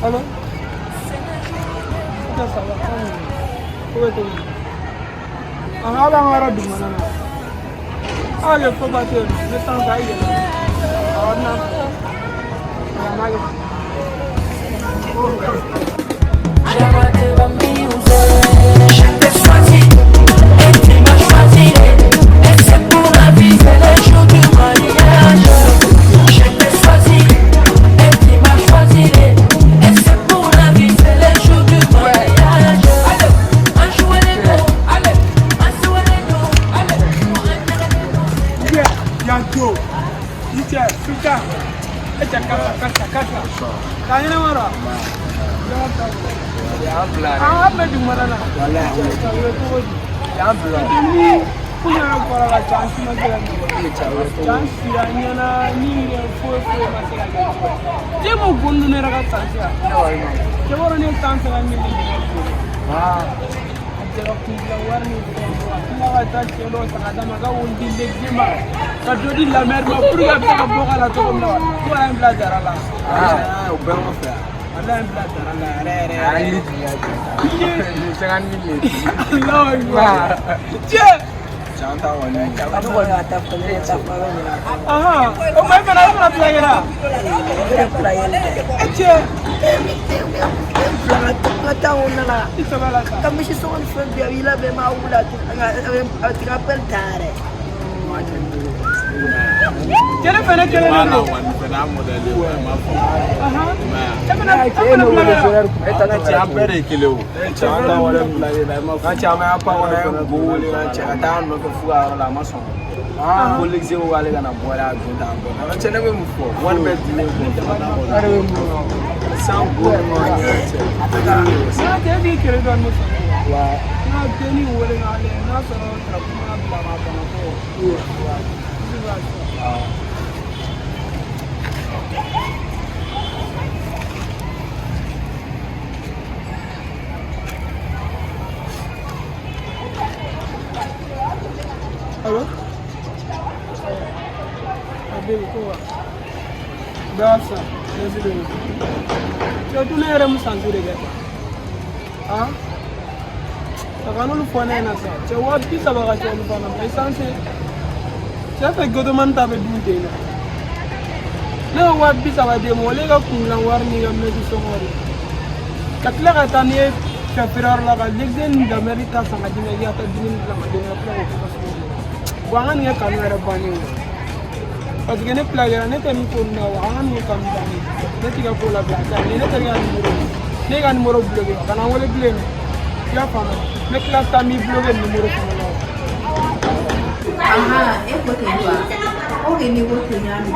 Allô? Ça va. Où est-ce que on a un arabe maintenant. Ah, il faut battre. Le temps d'ailleurs. Ah, non. Je t'ai choisi et tu m'as choisi. Et c'est pour la vie, c'est le jour du mariage. Je t'ai choisi et tu m'as choisi. Et c'est pour la vie, c'est le jour du mariage. Allez, on joue les dos. Allez, on joue les dos. Allez, Yanto, Iche, Suka, Echa Kasa. Kayana Mara. Ah, mais du Marana. Punya para la chance masih chance ya nyana ni fo masih lagi. Dia mau gundu nera kat chance ya. Dia orang ni chance lagi ni. Jadi kita warni kita kata celo sakada maka undi legima. Kalau di la mer ma pura bisa boka la tu mlawan. Tu yang belajar lah. Ubah apa? Ada yang belajar lah. Re. Jangan milih. Allah. Cek. Jangan tahu ni. Aha. Oh, mai mana player lah. Player. Cek. Tahu nana. Kami sih soal film dia bila memang ulat. Tiga peltare. Jadi mana kena ni? Pernah modal dia. Aha. Mana player? Macam apa kilo? Jangan tahu orang player. Macam apa orang gol yang cakap nak kefuga orang lama sama. Boleh sih orang lagi nak buat aku tak. Macam mana mufo? One bet dia. Sang gol macam. Saya jadi kira tuan musuh. Wah. Nak jadi orang ada. Nak seorang terpulang dalam apa Halo? Abi kuwa. Biasa, jadi dulu. Jadi ni era musantu deh. Ah? Sekarang lu phone na sa. Jawab bisa baga cakap lu phone. Esansi. Siapa godoman tabe dulu na. Leo wab bisa baga demo. Lega kumlang warni gamne di somori. Katla kata ni kafirar laga. Legend Amerika sangat jenis atau jenis lama jenis apa. Wangan ni kamera bani. Pas gini pelajaran ni kami pun wangan ni kami bani. Ni tiga pola belajar. Ni terlihat murah. Ni kan murah blog. Karena boleh blog. Ya faham. Ni kelas kami blog ni murah sama. Aha, betul juga. Oh ini botolnya ni.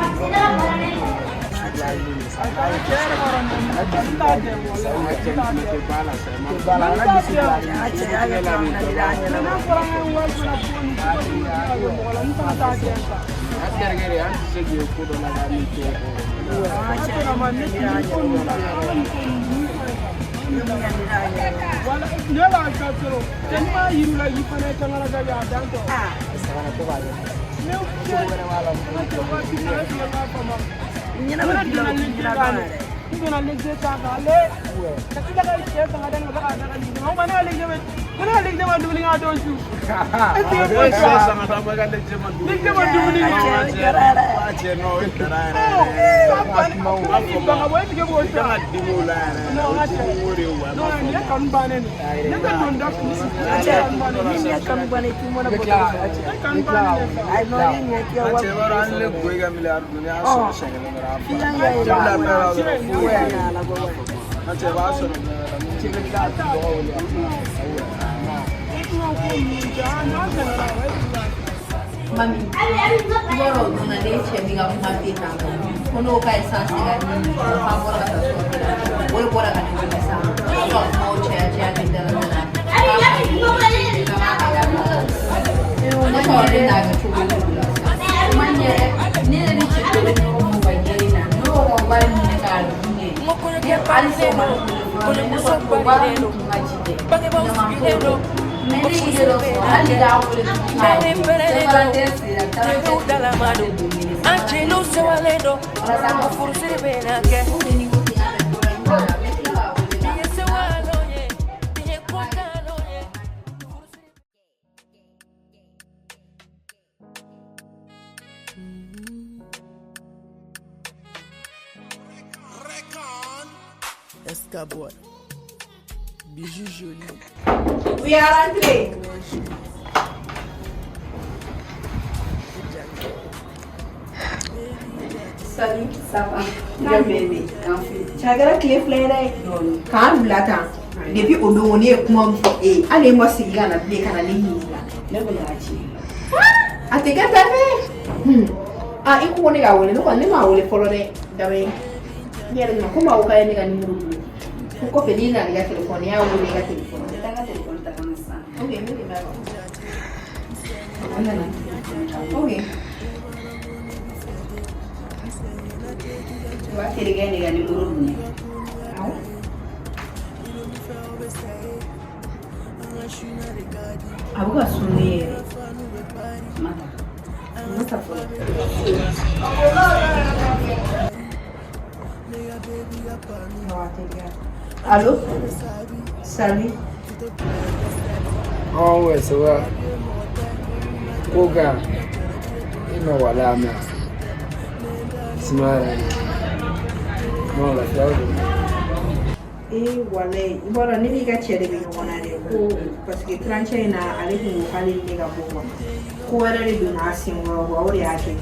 Ini nama dia Bukan legend sangat tapi dah kaya sangat ada ada kan. Mana legend mana dulu ni ada tu. Sangat ramai kan legend mana dulu. Legend mana dulu ni. Macam no Mau bang awak tiga bos. Jangan dimulai. No, ni kan banen. Ni kan dondak ni. Ini akan balik tu mana boleh. Kan banen. Ay no ini dia awak. Macam orang le gue kan miliar dunia asal sangat ramai. Yang ya. Macam bahasa Mami, boro dona leche minga kumati tanga. Kono kai sanse gani, favor kata sokira. Oi bora gani bisa. So mo che kita na. Ini sorry naga chubu. Manye, ni ni chitu ni mo bagina. No mo bari ni kal. Ali se mo. Kono mo so bari ni ngajide. Bage ba usibidelo. Angelo se valendo, furusi Escaboire. Bijou joli. Oui, à l'entrée. Salut, ça va? Bien bébé. Tu as regardé les fleurs? Quand vous l'attendez, depuis au don, on est comme et allez moi c'est gars la blé canali là. Ne vous lâchez. Ah t'es gâté? Ah il faut ne gars on ne ma on les follower d'ailleurs. Hier non comment on va aller gagner numéro. Pourquoi feliz na liga telefone ya ou liga telefone? Tanga telefone ta kama sana. Okay, mimi ndio. Okay. Watu ligani gani burudi? Au? Abuka suni. Mata. Mata fo. Allô? Salut. Oh ouais, ça va. Koga. Ina wala ma. Simara. Non, la fleur. Wale, bora nini ka chere bi ngona de ko parce que tranche na ale ko kali de ga bo ko wala de na singo wa ori ake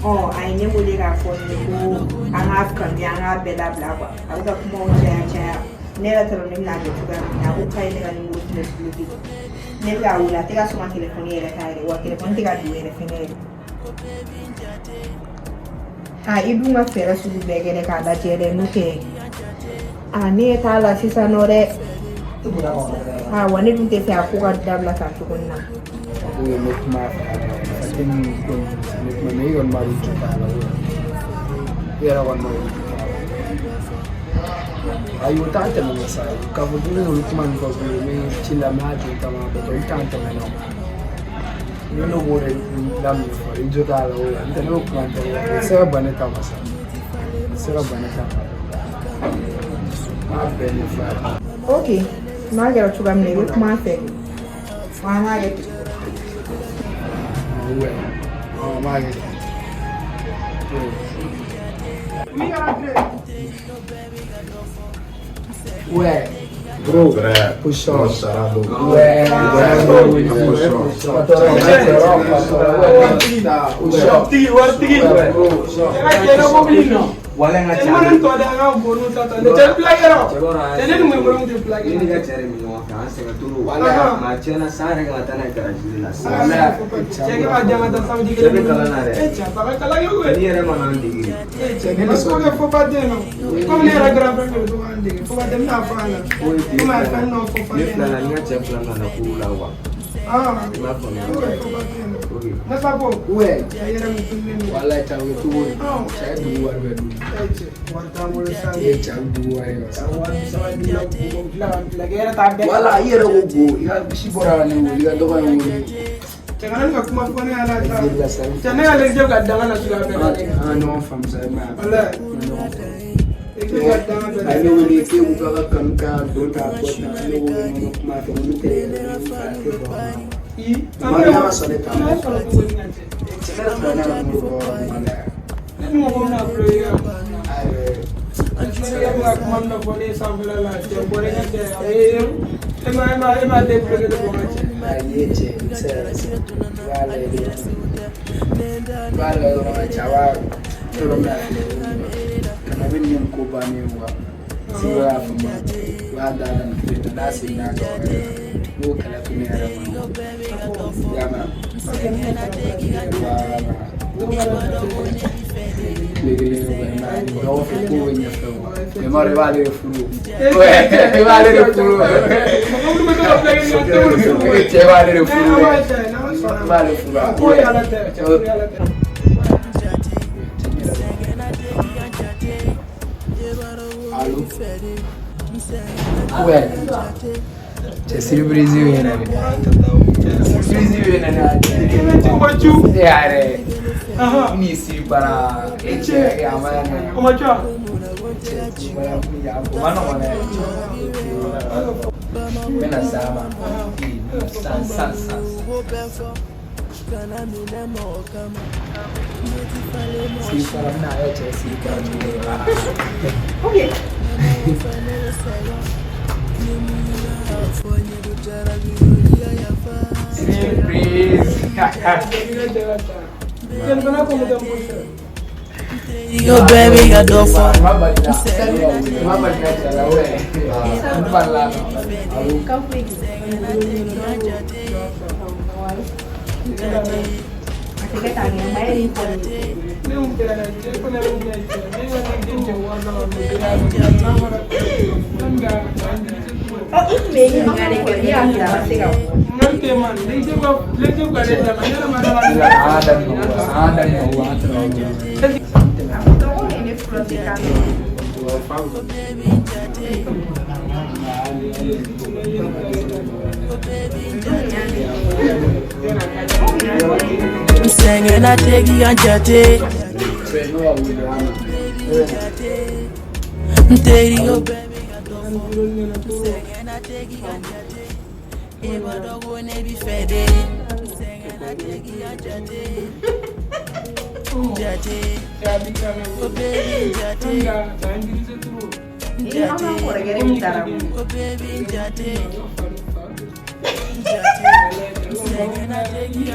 oh ai ne mo de ga fo ko anga kan ya nga bela bla kwa ala ko mo cha ne la tro ne na de tuga na ko kai ne ga ni mo de bi ne ga wala te ga soma telefoni era kai wa telefoni te ga di era fene idu ma fera su bege ne ka da jere no ke ani ta la sisa nore wani dun te fa ko ga dabla ta tukunna Uwe mekma lakini mekma hiyo ni mali tukala pia wan mali ayo tante na masai kavudini ulikuman kwa me chila maji kama kwa tante na no nino bore damu kwa ijotala wewe ndani kwa sasa bana kama sasa bana kama ok ma gara tuga mne bi kuma fe ma ga ouais bro push on ouais wala nga Emang tu ada orang bodoh tata. Jadi pelagi orang. Jadi ni memang dia pelagi. ini ga cari minyo ka anse ga turu wala ma chena sare ga tana ka jila Wala. Jadi aja mata sama di Jadi kalau nare. Siapa kalau yang gue? ni era mana digi Jadi masuk ke fobat dia no. Kau ni ada gerak berapa tu kan dia. Fobat dia nak apa lah? Kau main kan no fobat ni dia. plana nga chepla na kula wa Ah. na kona Fobat dia. Nasa po. ouais Ya ya orang itu ni. wala tawe tu saya dua wedu Warta mulai saya. ye chau dua yo Awal sama dia lagi era tak ada. wala yere go go ya bishibora ni ya dogo ni Jangan nak kuma kau ni ala tak. Alhamdulillah, salut. Jangan ala dia kat jangan nak sudah ada. non fam sa ma Wala. Itu kat jangan ada. ani woni ke u ka kan ka do ta ko ta ni woni ma ko ni te Mana Mana sole ta? Mana sole tu ni nanti. Sekarang mana mu ko mana Ni mau nak beli ya. ai Saya nak mana boleh sambil lah. Dia boleh nanti. Emang dia boleh tu boleh. yeche vale orang Jawa tolong karena ini yang kubani wa siwa fuma wada dan kita nasi na ko ko kala kuni ara ya ma vale furu vale furu vale Alô? Ué, c'è surprise viene. Surprise viene. Ini baju. Ini si para Yo baby got the fun. Singing I take you and jate. Daddy go baby singing I take you and jate. Eva dog when they be fed. Singing I take you and jate. Jate. Oh baby jate. Oh baby jate. Singing I take you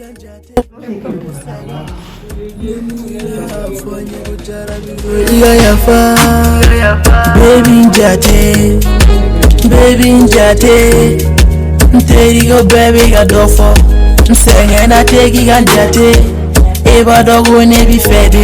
and jate. Baby jate, baby jate. Daddy go baby got the fun. Singing I take you and jate. Eva dog when they be fed.